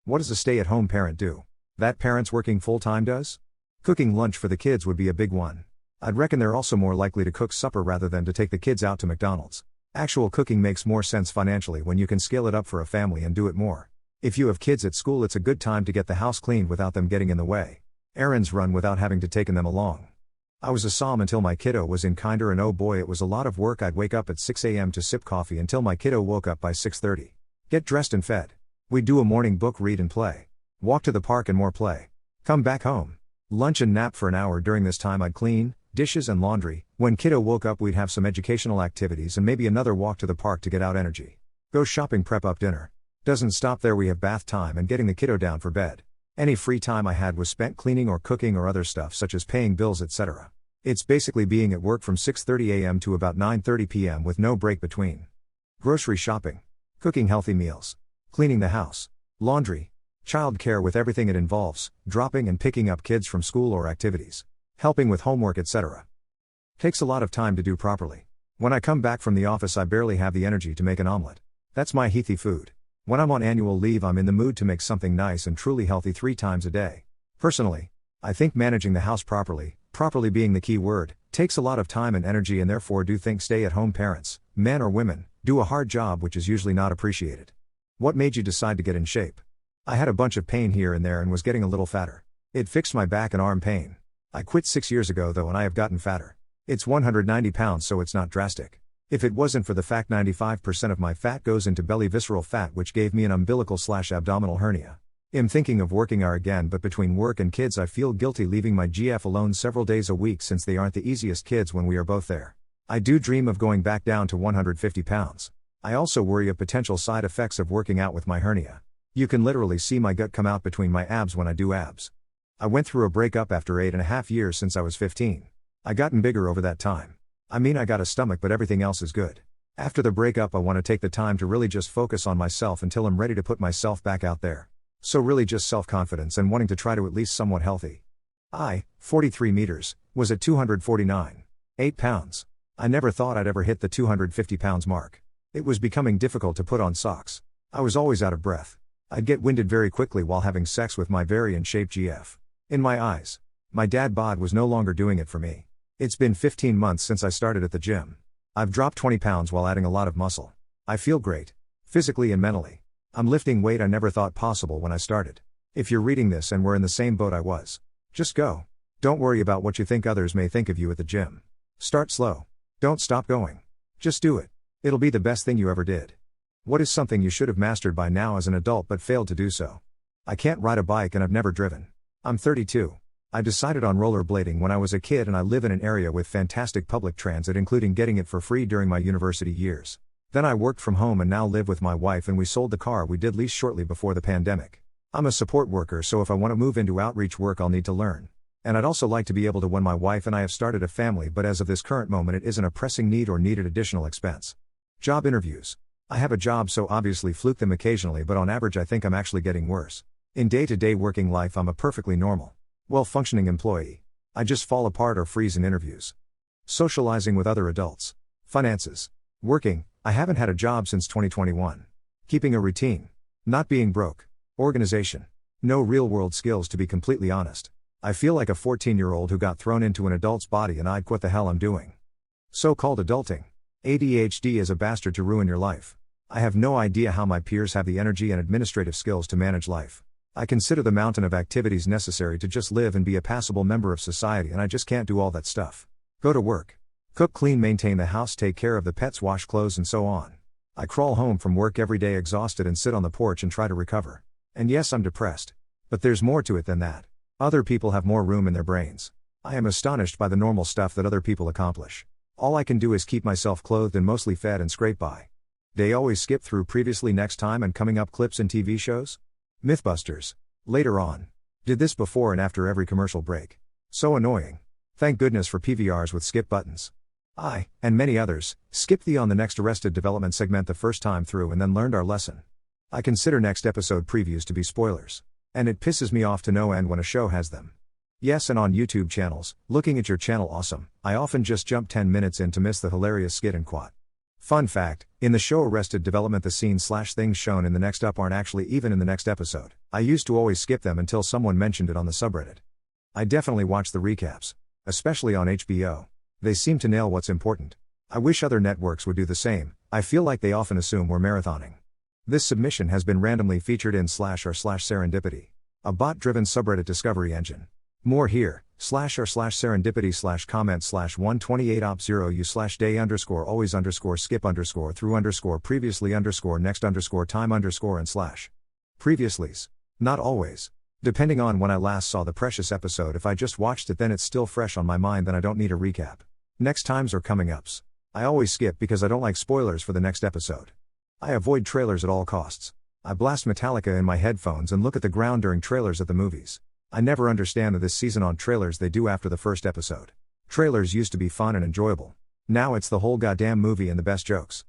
What does a stay-at-home parent do? That parents working full-time does? Cooking lunch for the kids would be a big one. I'd reckon they're also more likely to cook supper rather than to take the kids out to McDonald's. Actual cooking makes more sense financially when you can scale it up for a family and do it more. If you have kids at school, it's a good time to get the house cleaned without them getting in the way. Errands run without having to take them along. I was a som until my kiddo was in kinder, and oh boy, it was a lot of work. I'd wake up at 6 a.m. to sip coffee until my kiddo woke up by 6:30. Get dressed and fed. We'd do a morning book read and play. Walk to the park and more play. Come back home. Lunch and nap for an hour. During this time I'd clean, dishes and laundry. When kiddo woke up we'd have some educational activities and maybe another walk to the park to get out energy. Go shopping, prep up dinner. Doesn't stop there, we have bath time and getting the kiddo down for bed. Any free time I had was spent cleaning or cooking or other stuff such as paying bills, etc. It's basically being at work from 6:30 a.m. to about 9:30 p.m. with no break between. Grocery shopping. Cooking healthy meals. Cleaning the house. Laundry. Child care with everything it involves, dropping and picking up kids from school or activities. Helping with homework, etc. Takes a lot of time to do properly. When I come back from the office I barely have the energy to make an omelet. That's my healthy food. When I'm on annual leave I'm in the mood to make something nice and truly healthy 3 times a day. Personally, I think managing the house properly being the key word, takes a lot of time and energy, and therefore do think stay-at-home parents, men or women, do a hard job which is usually not appreciated. What made you decide to get in shape? I had a bunch of pain here and there and was getting a little fatter. It fixed my back and arm pain. I quit 6 years ago though and I have gotten fatter. It's 190 pounds, so it's not drastic. If it wasn't for the fact 95% of my fat goes into belly visceral fat, which gave me an umbilical/abdominal hernia. I'm thinking of working out again, but between work and kids I feel guilty leaving my GF alone several days a week since they aren't the easiest kids when we are both there. I do dream of going back down to 150 pounds. I also worry of potential side effects of working out with my hernia. You can literally see my gut come out between my abs when I do abs. I went through a breakup after 8.5 years since I was 15. I gotten bigger over that time. I mean, I got a stomach, but everything else is good. After the breakup I want to take the time to really just focus on myself until I'm ready to put myself back out there. So really just self-confidence and wanting to try to at least somewhat healthy. I, 43 meters, was at 249.8 pounds. I never thought I'd ever hit the 250 pounds mark. It was becoming difficult to put on socks. I was always out of breath. I'd get winded very quickly while having sex with my very in-shape GF. In my eyes, my dad bod was no longer doing it for me. It's been 15 months since I started at the gym. I've dropped 20 pounds while adding a lot of muscle. I feel great. Physically and mentally. I'm lifting weight I never thought possible when I started. If you're reading this and were in the same boat I was, just go. Don't worry about what you think others may think of you at the gym. Start slow. Don't stop going. Just do it. It'll be the best thing you ever did. What is something you should have mastered by now as an adult but failed to do so? I can't ride a bike and I've never driven. I'm 32. I decided on rollerblading when I was a kid and I live in an area with fantastic public transit, including getting it for free during my university years. Then I worked from home and now live with my wife, and we sold the car we did lease shortly before the pandemic. I'm a support worker, so if I want to move into outreach work I'll need to learn. And I'd also like to be able to when my wife and I have started a family, but as of this current moment it isn't a pressing need or needed additional expense. Job interviews. I have a job, so obviously fluke them occasionally, but on average I think I'm actually getting worse. In day-to-day working life I'm a perfectly normal, well-functioning employee. I just fall apart or freeze in interviews. Socializing with other adults. Finances. Working. I haven't had a job since 2021. Keeping a routine. Not being broke. Organization. No real-world skills, to be completely honest. I feel like a 14-year-old who got thrown into an adult's body and I'd what the hell I'm doing. So-called adulting. ADHD is a bastard to ruin your life. I have no idea how my peers have the energy and administrative skills to manage life. I consider the mountain of activities necessary to just live and be a passable member of society, and I just can't do all that stuff. Go to work. Cook, clean, maintain the house, take care of the pets, wash clothes and so on. I crawl home from work every day exhausted and sit on the porch and try to recover. And yes, I'm depressed. But there's more to it than that. Other people have more room in their brains. I am astonished by the normal stuff that other people accomplish. All I can do is keep myself clothed and mostly fed and scrape by. They always skip through previously, next time, and coming up clips and TV shows. Mythbusters. Later on. Did this before and after every commercial break. So annoying. Thank goodness for PVRs with skip buttons. I, and many others, skipped the on the next Arrested Development segment the first time through and then learned our lesson. I consider next episode previews to be spoilers. And it pisses me off to no end when a show has them. Yes, and on YouTube channels, looking at your channel awesome, I often just jump 10 minutes in to miss the hilarious skit and quat. Fun fact, in the show Arrested Development the scenes/things shown in the next up aren't actually even in the next episode. I used to always skip them until someone mentioned it on the subreddit. I definitely watch the recaps. Especially on HBO. They seem to nail what's important. I wish other networks would do the same. I feel like they often assume we're marathoning. This submission has been randomly featured in /r/serendipity, a bot-driven subreddit discovery engine. More here, /r/serendipity/128OP0u/day_always_through_previously_next_time_ and /. Not always. Depending on when I last saw the precious episode. If I just watched it then it's still fresh on my mind, then I don't need a recap. Next times or coming ups. I always skip because I don't like spoilers for the next episode. I avoid trailers at all costs. I blast Metallica in my headphones and look at the ground during trailers at the movies. I never understand that this season on trailers they do after the first episode. Trailers used to be fun and enjoyable. Now it's the whole goddamn movie and the best jokes.